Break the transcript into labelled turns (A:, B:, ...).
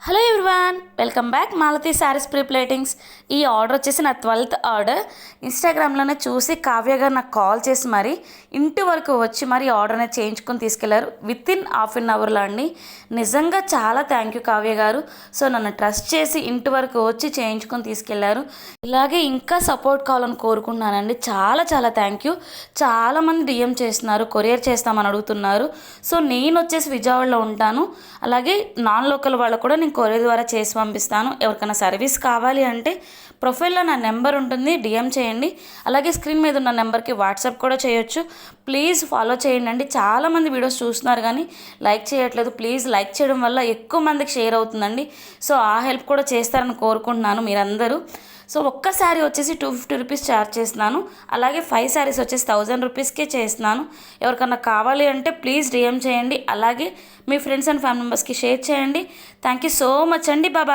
A: Hello everyone, welcome back Malathi Sarees pre pleatings. ఈ order వచ్చేసి నా 12th ఆర్డర్. ఇన్స్టాగ్రామ్లోనే చూసి కావ్య గారు నాకు కాల్ చేసి మరి ఇంటి వరకు వచ్చి మరి ఆర్డర్ అనేది చేయించుకొని తీసుకెళ్లారు. వితిన్ హాఫ్ అన్ అవర్లో అండి. నిజంగా చాలా థ్యాంక్ యూ కావ్య గారు. సో నన్ను ట్రస్ట్ చేసి ఇంటి వరకు వచ్చి చేయించుకొని తీసుకెళ్లారు. ఇలాగే ఇంకా సపోర్ట్ కావాలని కోరుకుంటున్నానండి. చాలా చాలా థ్యాంక్ యూ. చాలామంది డిఎం చేస్తున్నారు, కొరియర్ చేస్తామని అడుగుతున్నారు. సో నేను వచ్చేసి విజయవాడలో ఉంటాను. అలాగే నాన్ లోకల్ వాళ్ళు కూడా నేను కొరియర్ ద్వారా చేసి పంపిస్తాను. ఎవరికైనా సర్వీస్ కావాలి అంటే ప్రొఫైల్లో నా నెంబర్ ఉంటుంది, డిఎం చేయండి. అలాగే స్క్రీన్ మీద ఉన్న నెంబర్కి వాట్సాప్ కూడా చేయొచ్చు. ప్లీజ్ ఫాలో చేయండి అండి. చాలామంది వీడియోస్ చూస్తున్నారు కానీ లైక్ చేయట్లేదు. ప్లీజ్ లైక్ చేయడం వల్ల ఎక్కువ మందికి షేర్ అవుతుందండి. సో ఆ హెల్ప్ కూడా చేస్తారని కోరుకుంటున్నాను మీరందరూ. సో ఒక్క శారీ వచ్చేసి 250 రూపీస్ ఛార్జ్ చేస్తున్నాను. అలాగే 5 శారీస్ వచ్చేసి 1000 రూపీస్కే చేస్తున్నాను. ఎవరికన్నా కావాలి అంటే ప్లీజ్ డిఎం చేయండి. అలాగే మీ ఫ్రెండ్స్ అండ్ ఫ్యామిలీ మెంబర్స్కి షేర్ చేయండి. థ్యాంక్ యూ సో మచ్ అండి. బాయ్.